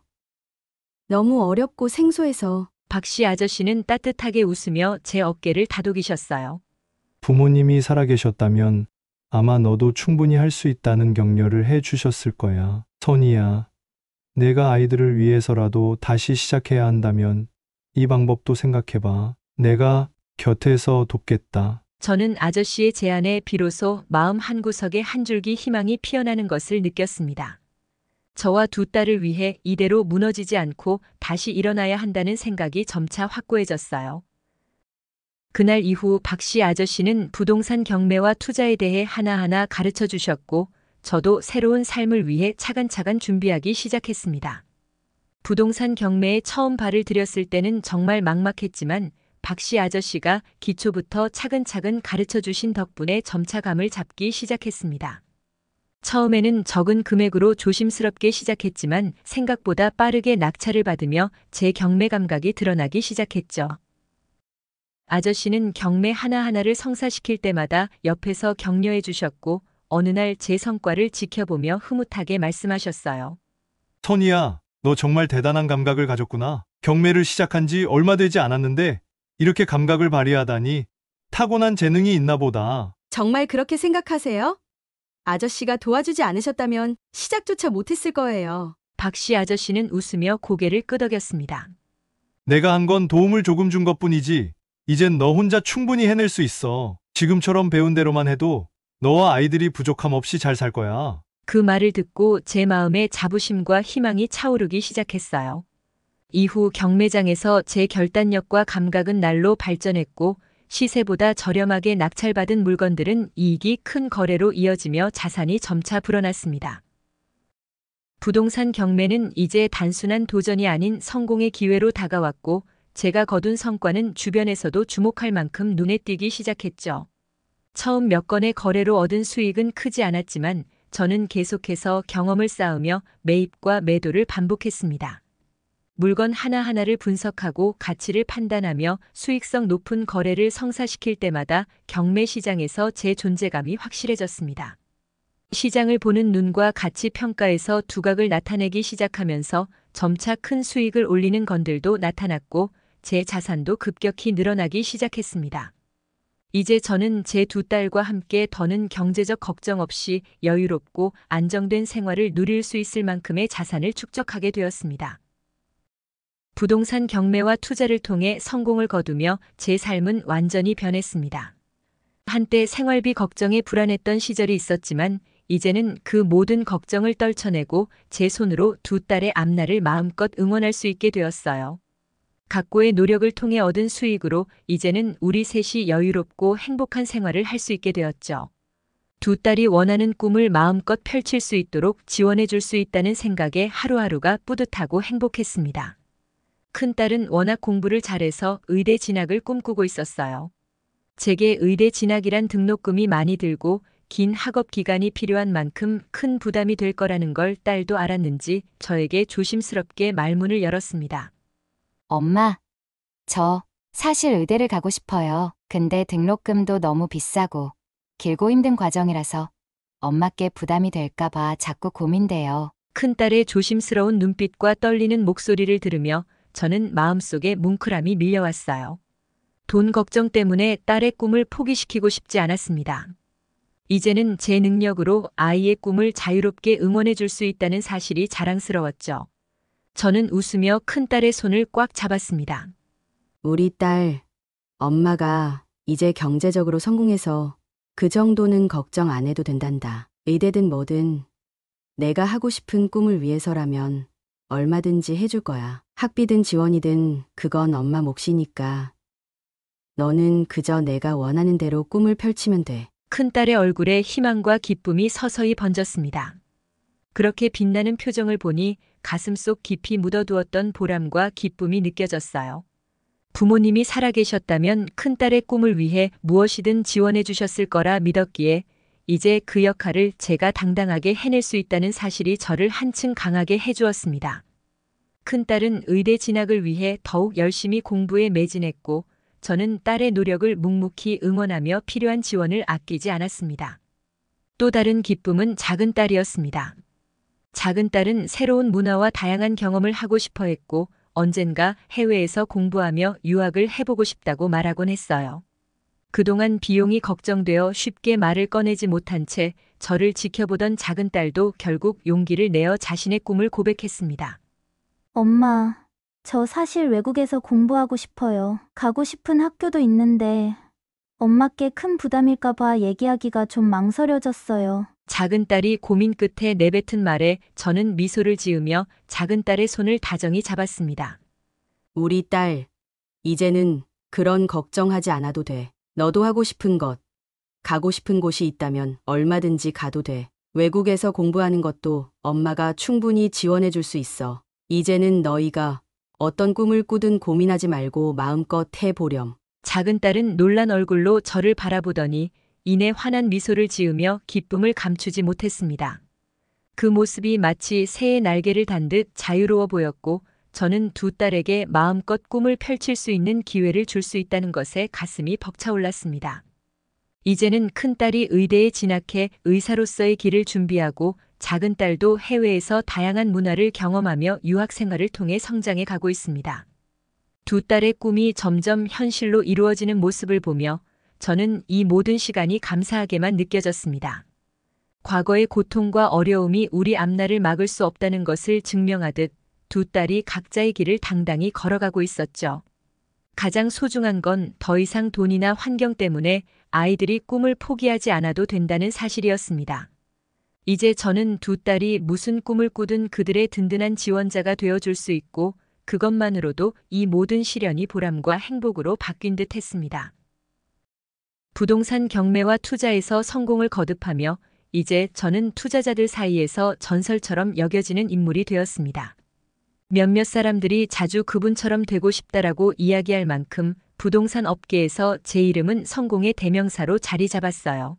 너무 어렵고 생소해서. 박씨 아저씨는 따뜻하게 웃으며 제 어깨를 다독이셨어요. 부모님이 살아계셨다면 아마 너도 충분히 할 수 있다는 격려를 해 주셨을 거야. 선이야, 내가 아이들을 위해서라도 다시 시작해야 한다면 이 방법도 생각해봐. 내가 곁에서 돕겠다. 저는 아저씨의 제안에 비로소 마음 한구석에 한 줄기 희망이 피어나는 것을 느꼈습니다. 저와 두 딸을 위해 이대로 무너지지 않고 다시 일어나야 한다는 생각이 점차 확고해졌어요. 그날 이후 박씨 아저씨는 부동산 경매와 투자에 대해 하나하나 가르쳐 주셨고 저도 새로운 삶을 위해 차근차근 준비하기 시작했습니다. 부동산 경매에 처음 발을 들였을 때는 정말 막막했지만 박씨 아저씨가 기초부터 차근차근 가르쳐 주신 덕분에 점차 감을 잡기 시작했습니다. 처음에는 적은 금액으로 조심스럽게 시작했지만 생각보다 빠르게 낙찰을 받으며 제 경매 감각이 드러나기 시작했죠. 아저씨는 경매 하나하나를 성사시킬 때마다 옆에서 격려해 주셨고 어느 날 제 성과를 지켜보며 흐뭇하게 말씀하셨어요. 선이야, 너 정말 대단한 감각을 가졌구나. 경매를 시작한 지 얼마 되지 않았는데 이렇게 감각을 발휘하다니 타고난 재능이 있나 보다. 정말 그렇게 생각하세요? 아저씨가 도와주지 않으셨다면 시작조차 못했을 거예요. 박씨 아저씨는 웃으며 고개를 끄덕였습니다. 내가 한 건 도움을 조금 준 것뿐이지. 이젠 너 혼자 충분히 해낼 수 있어. 지금처럼 배운 대로만 해도 너와 아이들이 부족함 없이 잘 살 거야. 그 말을 듣고 제 마음에 자부심과 희망이 차오르기 시작했어요. 이후 경매장에서 제 결단력과 감각은 날로 발전했고 시세보다 저렴하게 낙찰받은 물건들은 이익이 큰 거래로 이어지며 자산이 점차 불어났습니다. 부동산 경매는 이제 단순한 도전이 아닌 성공의 기회로 다가왔고 제가 거둔 성과는 주변에서도 주목할 만큼 눈에 띄기 시작했죠. 처음 몇 건의 거래로 얻은 수익은 크지 않았지만 저는 계속해서 경험을 쌓으며 매입과 매도를 반복했습니다. 물건 하나하나를 분석하고 가치를 판단하며 수익성 높은 거래를 성사시킬 때마다 경매 시장에서 제 존재감이 확실해졌습니다. 시장을 보는 눈과 가치 평가에서 두각을 나타내기 시작하면서 점차 큰 수익을 올리는 건들도 나타났고 제 자산도 급격히 늘어나기 시작했습니다. 이제 저는 제 두 딸과 함께 더는 경제적 걱정 없이 여유롭고 안정된 생활을 누릴 수 있을 만큼의 자산을 축적하게 되었습니다. 부동산 경매와 투자를 통해 성공을 거두며 제 삶은 완전히 변했습니다. 한때 생활비 걱정에 불안했던 시절이 있었지만 이제는 그 모든 걱정을 떨쳐내고 제 손으로 두 딸의 앞날을 마음껏 응원할 수 있게 되었어요. 각고의 노력을 통해 얻은 수익으로 이제는 우리 셋이 여유롭고 행복한 생활을 할 수 있게 되었죠. 두 딸이 원하는 꿈을 마음껏 펼칠 수 있도록 지원해 줄 수 있다는 생각에 하루하루가 뿌듯하고 행복했습니다. 큰딸은 워낙 공부를 잘해서 의대 진학을 꿈꾸고 있었어요. 제게 의대 진학이란 등록금이 많이 들고 긴 학업 기간이 필요한 만큼 큰 부담이 될 거라는 걸 딸도 알았는지 저에게 조심스럽게 말문을 열었습니다. 엄마, 저 사실 의대를 가고 싶어요. 근데 등록금도 너무 비싸고 길고 힘든 과정이라서 엄마께 부담이 될까봐 자꾸 고민돼요. 큰딸의 조심스러운 눈빛과 떨리는 목소리를 들으며 저는 마음속에 뭉클함이 밀려왔어요. 돈 걱정 때문에 딸의 꿈을 포기시키고 싶지 않았습니다. 이제는 제 능력으로 아이의 꿈을 자유롭게 응원해 줄 수 있다는 사실이 자랑스러웠죠. 저는 웃으며 큰딸의 손을 꽉 잡았습니다. 우리 딸, 엄마가 이제 경제적으로 성공해서 그 정도는 걱정 안 해도 된단다. 의대든 뭐든 내가 하고 싶은 꿈을 위해서라면 얼마든지 해줄 거야. 학비든 지원이든 그건 엄마 몫이니까 너는 그저 내가 원하는 대로 꿈을 펼치면 돼. 큰딸의 얼굴에 희망과 기쁨이 서서히 번졌습니다. 그렇게 빛나는 표정을 보니 가슴속 깊이 묻어두었던 보람과 기쁨이 느껴졌어요. 부모님이 살아계셨다면 큰딸의 꿈을 위해 무엇이든 지원해 주셨을 거라 믿었기에 이제 그 역할을 제가 당당하게 해낼 수 있다는 사실이 저를 한층 강하게 해주었습니다. 큰딸은 의대 진학을 위해 더욱 열심히 공부에 매진했고 저는 딸의 노력을 묵묵히 응원하며 필요한 지원을 아끼지 않았습니다. 또 다른 기쁨은 작은 딸이었습니다. 작은 딸은 새로운 문화와 다양한 경험을 하고 싶어 했고 언젠가 해외에서 공부하며 유학을 해보고 싶다고 말하곤 했어요. 그동안 비용이 걱정되어 쉽게 말을 꺼내지 못한 채 저를 지켜보던 작은 딸도 결국 용기를 내어 자신의 꿈을 고백했습니다. 엄마, 저 사실 외국에서 공부하고 싶어요. 가고 싶은 학교도 있는데 엄마께 큰 부담일까봐 얘기하기가 좀 망설여졌어요. 작은 딸이 고민 끝에 내뱉은 말에 저는 미소를 지으며 작은 딸의 손을 다정히 잡았습니다. 우리 딸, 이제는 그런 걱정하지 않아도 돼. 너도 하고 싶은 것, 가고 싶은 곳이 있다면 얼마든지 가도 돼. 외국에서 공부하는 것도 엄마가 충분히 지원해 줄 수 있어. 이제는 너희가 어떤 꿈을 꾸든 고민하지 말고 마음껏 해보렴. 작은 딸은 놀란 얼굴로 저를 바라보더니 이내 환한 미소를 지으며 기쁨을 감추지 못했습니다. 그 모습이 마치 새의 날개를 단 듯 자유로워 보였고 저는 두 딸에게 마음껏 꿈을 펼칠 수 있는 기회를 줄 수 있다는 것에 가슴이 벅차올랐습니다. 이제는 큰딸이 의대에 진학해 의사로서의 길을 준비하고 작은 딸도 해외에서 다양한 문화를 경험하며 유학 생활을 통해 성장해 가고 있습니다. 두 딸의 꿈이 점점 현실로 이루어지는 모습을 보며 저는 이 모든 시간이 감사하게만 느껴졌습니다. 과거의 고통과 어려움이 우리 앞날을 막을 수 없다는 것을 증명하듯 두 딸이 각자의 길을 당당히 걸어가고 있었죠. 가장 소중한 건 더 이상 돈이나 환경 때문에 아이들이 꿈을 포기하지 않아도 된다는 사실이었습니다. 이제 저는 두 딸이 무슨 꿈을 꾸든 그들의 든든한 지원자가 되어줄 수 있고 그것만으로도 이 모든 시련이 보람과 행복으로 바뀐 듯 했습니다. 부동산 경매와 투자에서 성공을 거듭하며 이제 저는 투자자들 사이에서 전설처럼 여겨지는 인물이 되었습니다. 몇몇 사람들이 자주 그분처럼 되고 싶다라고 이야기할 만큼 부동산 업계에서 제 이름은 성공의 대명사로 자리 잡았어요.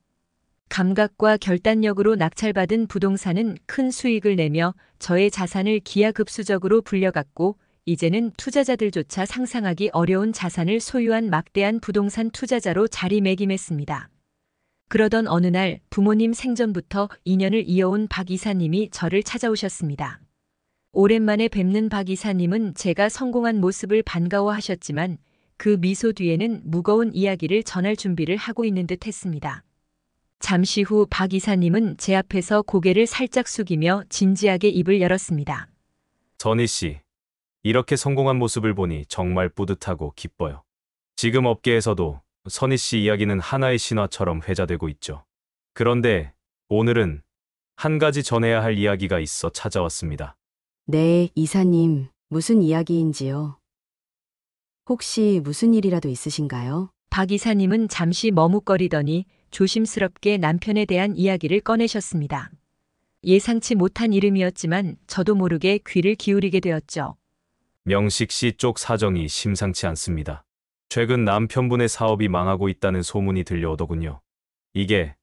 감각과 결단력으로 낙찰받은 부동산은 큰 수익을 내며 저의 자산을 기하급수적으로 불려갔고 이제는 투자자들조차 상상하기 어려운 자산을 소유한 막대한 부동산 투자자로 자리매김했습니다. 그러던 어느 날 부모님 생전부터 인연을 이어온 박 이사님이 저를 찾아오셨습니다. 오랜만에 뵙는 박 이사님은 제가 성공한 모습을 반가워하셨지만 그 미소 뒤에는 무거운 이야기를 전할 준비를 하고 있는 듯 했습니다. 잠시 후 박 이사님은 제 앞에서 고개를 살짝 숙이며 진지하게 입을 열었습니다. 선희 씨, 이렇게 성공한 모습을 보니 정말 뿌듯하고 기뻐요. 지금 업계에서도 선희 씨 이야기는 하나의 신화처럼 회자되고 있죠. 그런데 오늘은 한 가지 전해야 할 이야기가 있어 찾아왔습니다. 네, 이사님, 무슨 이야기인지요? 혹시 무슨 일이라도 있으신가요? 박 이사님은 잠시 머뭇거리더니 조심스럽게 남편에 대한 이야기를 꺼내셨습니다. 예상치 못한 이름이었지만 저도 모르게 귀를 기울이게 되었죠. 명식 씨 쪽 사정이 심상치 않습니다. 최근 남편분의 사업이 망하고 있다는 소문이 들려오더군요. 이게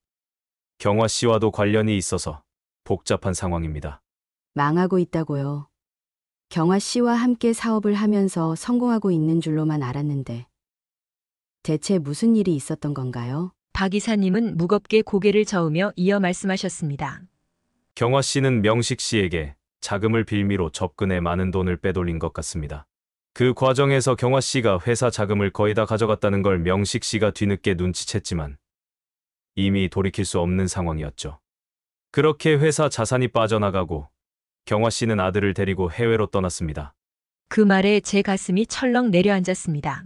경화 씨와도 관련이 있어서 복잡한 상황입니다. 망하고 있다고요. 경화 씨와 함께 사업을 하면서 성공하고 있는 줄로만 알았는데 대체 무슨 일이 있었던 건가요? 박 이사님은 무겁게 고개를 저으며 이어 말씀하셨습니다. 경화 씨는 명식 씨에게 자금을 빌미로 접근해 많은 돈을 빼돌린 것 같습니다. 그 과정에서 경화 씨가 회사 자금을 거의 다 가져갔다는 걸 명식 씨가 뒤늦게 눈치챘지만 이미 돌이킬 수 없는 상황이었죠. 그렇게 회사 자산이 빠져나가고 경화 씨는 아들을 데리고 해외로 떠났습니다. 그 말에 제 가슴이 철렁 내려앉았습니다.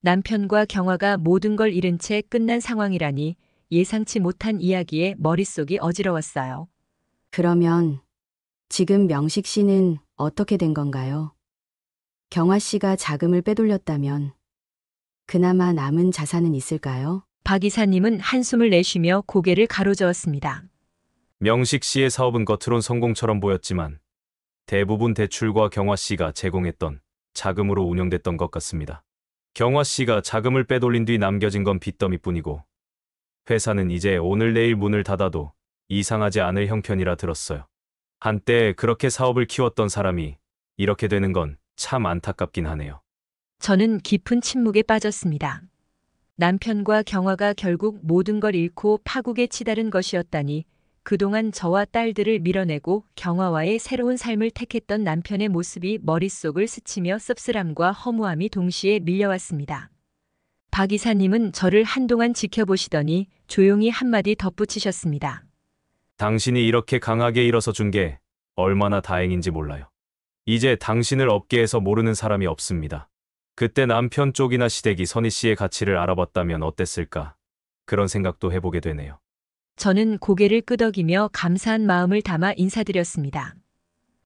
남편과 경화가 모든 걸 잃은 채 끝난 상황이라니 예상치 못한 이야기에 머릿속이 어지러웠어요. 그러면 지금 명식 씨는 어떻게 된 건가요? 경화 씨가 자금을 빼돌렸다면 그나마 남은 자산은 있을까요? 박 이사님은 한숨을 내쉬며 고개를 가로저었습니다. 명식 씨의 사업은 겉으론 성공처럼 보였지만 대부분 대출과 경화 씨가 제공했던 자금으로 운영됐던 것 같습니다. 경화 씨가 자금을 빼돌린 뒤 남겨진 건 빚더미뿐이고 회사는 이제 오늘 내일 문을 닫아도 이상하지 않을 형편이라 들었어요. 한때 그렇게 사업을 키웠던 사람이 이렇게 되는 건 참 안타깝긴 하네요. 저는 깊은 침묵에 빠졌습니다. 남편과 경화가 결국 모든 걸 잃고 파국에 치달은 것이었다니 그동안 저와 딸들을 밀어내고 경화와의 새로운 삶을 택했던 남편의 모습이 머릿속을 스치며 씁쓸함과 허무함이 동시에 밀려왔습니다. 박 이사님은 저를 한동안 지켜보시더니 조용히 한마디 덧붙이셨습니다. 당신이 이렇게 강하게 일어서 준 게 얼마나 다행인지 몰라요. 이제 당신을 업계에서 모르는 사람이 없습니다. 그때 남편 쪽이나 시댁이 선희 씨의 가치를 알아봤다면 어땠을까? 그런 생각도 해보게 되네요. 저는 고개를 끄덕이며 감사한 마음을 담아 인사드렸습니다.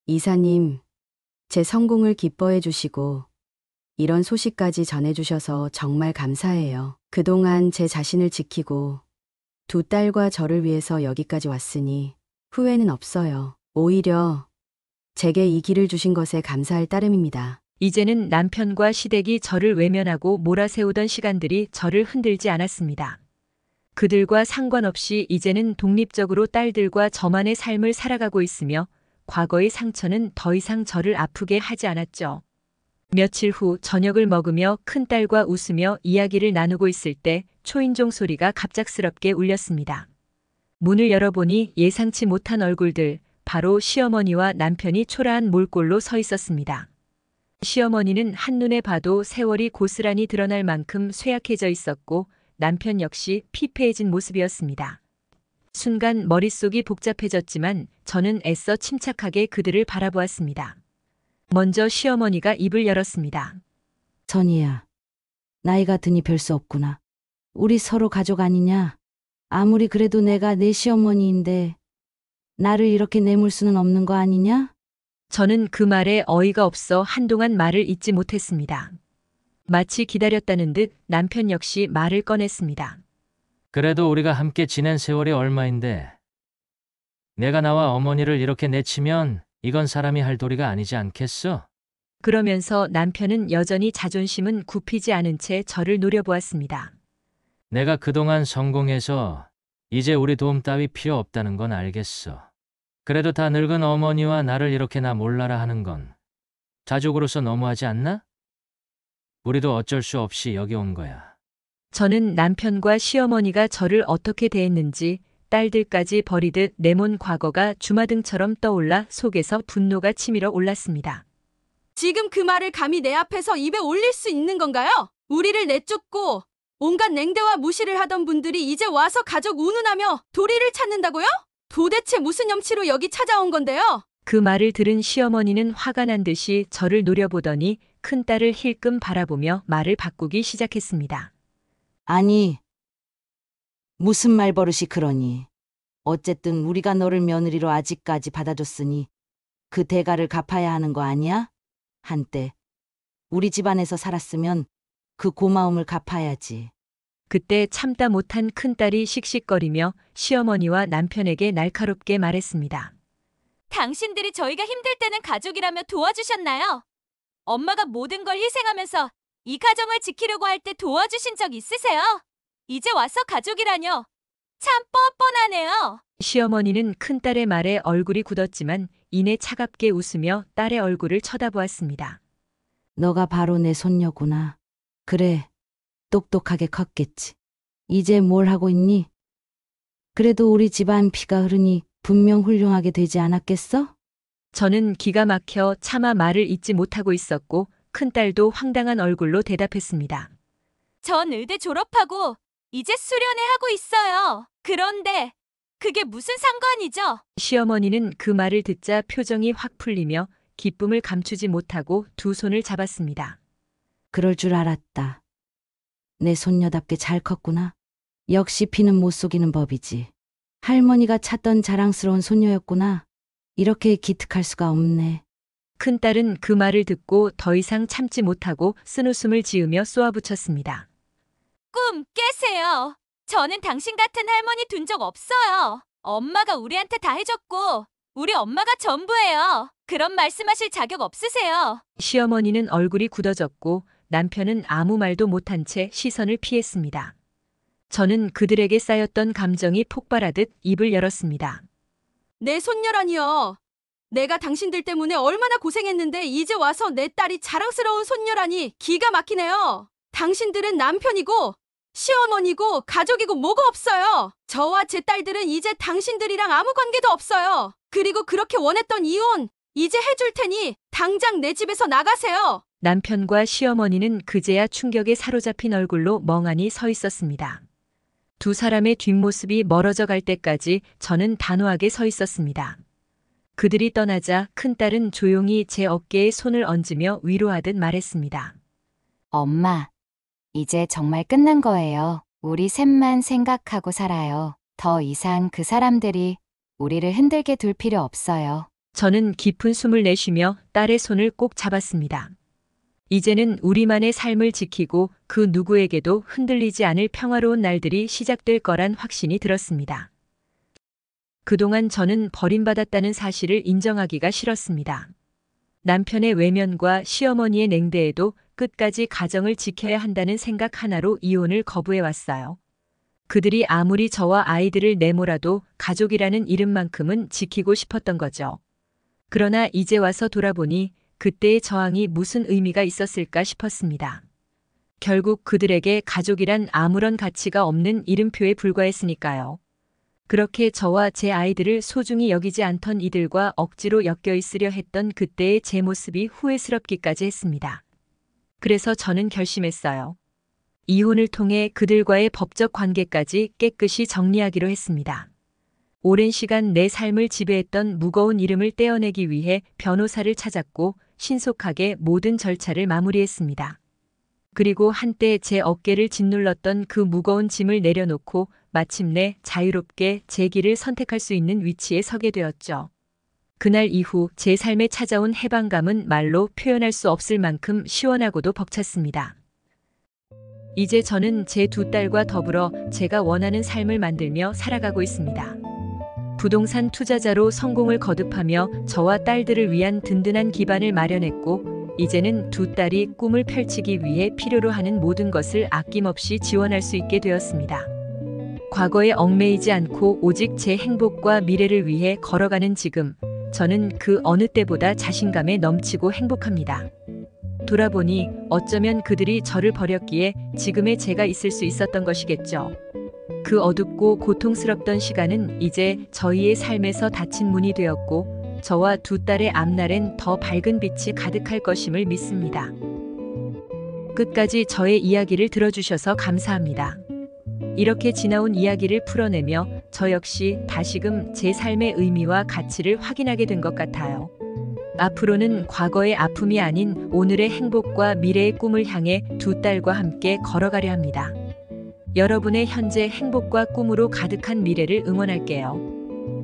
이사님, 제 성공을 기뻐해 주시고 이런 소식까지 전해주셔서 정말 감사해요. 그동안 제 자신을 지키고 두 딸과 저를 위해서 여기까지 왔으니 후회는 없어요. 오히려 제게 이 길을 주신 것에 감사할 따름입니다. 이제는 남편과 시댁이 저를 외면하고 몰아세우던 시간들이 저를 흔들지 않았습니다. 그들과 상관없이 이제는 독립적으로 딸들과 저만의 삶을 살아가고 있으며 과거의 상처는 더 이상 저를 아프게 하지 않았죠. 며칠 후 저녁을 먹으며 큰딸과 웃으며 이야기를 나누고 있을 때 초인종 소리가 갑작스럽게 울렸습니다. 문을 열어보니 예상치 못한 얼굴들, 바로 시어머니와 남편이 초라한 몰골로 서 있었습니다. 시어머니는 한눈에 봐도 세월이 고스란히 드러날 만큼 쇠약해져 있었고 남편 역시 피폐해진 모습이었습니다. 순간 머릿속이 복잡해졌지만 저는 애써 침착하게 그들을 바라보았습니다. 먼저 시어머니가 입을 열었습니다. 선희야, 나이가 드니 별 수 없구나. 우리 서로 가족 아니냐? 아무리 그래도 내가 내 시어머니인데 나를 이렇게 내몰 수는 없는 거 아니냐? 저는 그 말에 어이가 없어 한동안 말을 잇지 못했습니다. 마치 기다렸다는 듯 남편 역시 말을 꺼냈습니다. 그래도 우리가 함께 지낸 세월이 얼마인데 내가 나와 어머니를 이렇게 내치면 이건 사람이 할 도리가 아니지 않겠어? 그러면서 남편은 여전히 자존심은 굽히지 않은 채 저를 노려보았습니다. 내가 그동안 성공해서 이제 우리 도움 따위 필요 없다는 건 알겠어. 그래도 다 늙은 어머니와 나를 이렇게 나 몰라라 하는 건 자족으로서 너무하지 않나? 우리도 어쩔 수 없이 여기 온 거야. 저는 남편과 시어머니가 저를 어떻게 대했는지 딸들까지 버리듯 내몬 과거가 주마등처럼 떠올라 속에서 분노가 치밀어 올랐습니다. 지금 그 말을 감히 내 앞에서 입에 올릴 수 있는 건가요? 우리를 내쫓고 온갖 냉대와 무시를 하던 분들이 이제 와서 가족 운운하며 도리를 찾는다고요? 도대체 무슨 염치로 여기 찾아온 건데요? 그 말을 들은 시어머니는 화가 난 듯이 저를 노려보더니 큰딸을 힐끔 바라보며 말을 바꾸기 시작했습니다. 아니, 무슨 말버릇이 그러니. 어쨌든 우리가 너를 며느리로 아직까지 받아줬으니 그 대가를 갚아야 하는 거 아니야? 한때 우리 집안에서 살았으면 그 고마움을 갚아야지. 그때 참다 못한 큰딸이 씩씩거리며 시어머니와 남편에게 날카롭게 말했습니다. 당신들이 저희가 힘들 때는 가족이라며 도와주셨나요? 엄마가 모든 걸 희생하면서 이 가정을 지키려고 할 때 도와주신 적 있으세요? 이제 와서 가족이라뇨. 참 뻔뻔하네요. 시어머니는 큰딸의 말에 얼굴이 굳었지만 이내 차갑게 웃으며 딸의 얼굴을 쳐다보았습니다. 너가 바로 내 손녀구나. 그래, 똑똑하게 컸겠지. 이제 뭘 하고 있니? 그래도 우리 집안 피가 흐르니 분명 훌륭하게 되지 않았겠어? 저는 기가 막혀 차마 말을 잇지 못하고 있었고 큰딸도 황당한 얼굴로 대답했습니다. 전 의대 졸업하고 이제 수련회 하고 있어요. 그런데 그게 무슨 상관이죠? 시어머니는 그 말을 듣자 표정이 확 풀리며 기쁨을 감추지 못하고 두 손을 잡았습니다. 그럴 줄 알았다. 내 손녀답게 잘 컸구나. 역시 피는 못 속이는 법이지. 할머니가 찾던 자랑스러운 손녀였구나. 이렇게 기특할 수가 없네. 큰딸은 그 말을 듣고 더 이상 참지 못하고 쓴웃음을 지으며 쏘아붙였습니다. 꿈 깨세요. 저는 당신 같은 할머니 둔 적 없어요. 엄마가 우리한테 다 해줬고 우리 엄마가 전부예요. 그런 말씀하실 자격 없으세요. 시어머니는 얼굴이 굳어졌고 남편은 아무 말도 못한 채 시선을 피했습니다. 저는 그들에게 쌓였던 감정이 폭발하듯 입을 열었습니다. 내 손녀라니요. 내가 당신들 때문에 얼마나 고생했는데 이제 와서 내 딸이 자랑스러운 손녀라니 기가 막히네요. 당신들은 남편이고 시어머니고 가족이고 뭐가 없어요. 저와 제 딸들은 이제 당신들이랑 아무 관계도 없어요. 그리고 그렇게 원했던 이혼 이제 해줄 테니 당장 내 집에서 나가세요. 남편과 시어머니는 그제야 충격에 사로잡힌 얼굴로 멍하니 서 있었습니다. 두 사람의 뒷모습이 멀어져 갈 때까지 저는 단호하게 서 있었습니다. 그들이 떠나자 큰딸은 조용히 제 어깨에 손을 얹으며 위로하듯 말했습니다. 엄마, 이제 정말 끝난 거예요. 우리 셋만 생각하고 살아요. 더 이상 그 사람들이 우리를 흔들게 둘 필요 없어요. 저는 깊은 숨을 내쉬며 딸의 손을 꼭 잡았습니다. 이제는 우리만의 삶을 지키고 그 누구에게도 흔들리지 않을 평화로운 날들이 시작될 거란 확신이 들었습니다. 그동안 저는 버림받았다는 사실을 인정하기가 싫었습니다. 남편의 외면과 시어머니의 냉대에도 끝까지 가정을 지켜야 한다는 생각 하나로 이혼을 거부해왔어요. 그들이 아무리 저와 아이들을 내몰아도 가족이라는 이름만큼은 지키고 싶었던 거죠. 그러나 이제 와서 돌아보니 그때의 저항이 무슨 의미가 있었을까 싶었습니다. 결국 그들에게 가족이란 아무런 가치가 없는 이름표에 불과했으니까요. 그렇게 저와 제 아이들을 소중히 여기지 않던 이들과 억지로 엮여 있으려 했던 그때의 제 모습이 후회스럽기까지 했습니다. 그래서 저는 결심했어요. 이혼을 통해 그들과의 법적 관계까지 깨끗이 정리하기로 했습니다. 오랜 시간 내 삶을 지배했던 무거운 이름을 떼어내기 위해 변호사를 찾았고 신속하게 모든 절차를 마무리했습니다. 그리고 한때 제 어깨를 짓눌렀던 그 무거운 짐을 내려놓고 마침내 자유롭게 제 길을 선택할 수 있는 위치에 서게 되었죠. 그날 이후 제 삶에 찾아온 해방감은 말로 표현할 수 없을 만큼 시원하고도 벅찼습니다. 이제 저는 제 두 딸과 더불어 제가 원하는 삶을 만들며 살아가고 있습니다. 부동산 투자자로 성공을 거듭하며 저와 딸들을 위한 든든한 기반을 마련했고, 이제는 두 딸이 꿈을 펼치기 위해 필요로 하는 모든 것을 아낌없이 지원할 수 있게 되었습니다. 과거에 얽매이지 않고 오직 제 행복과 미래를 위해 걸어가는 지금, 저는 그 어느 때보다 자신감에 넘치고 행복합니다. 돌아보니 어쩌면 그들이 저를 버렸기에 지금의 제가 있을 수 있었던 것이겠죠. 그 어둡고 고통스럽던 시간은 이제 저희의 삶에서 닫힌 문이 되었고, 저와 두 딸의 앞날엔 더 밝은 빛이 가득할 것임을 믿습니다. 끝까지 저의 이야기를 들어주셔서 감사합니다. 이렇게 지나온 이야기를 풀어내며 저 역시 다시금 제 삶의 의미와 가치를 확인하게 된 것 같아요. 앞으로는 과거의 아픔이 아닌 오늘의 행복과 미래의 꿈을 향해 두 딸과 함께 걸어가려 합니다. 여러분의 현재 행복과 꿈으로 가득한 미래를 응원할게요.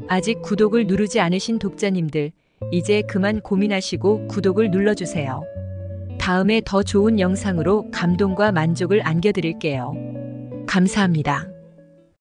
아직 구독을 누르지 않으신 독자님들, 이제 그만 고민하시고 구독을 눌러주세요. 다음에 더 좋은 영상으로 감동과 만족을 안겨드릴게요. 감사합니다.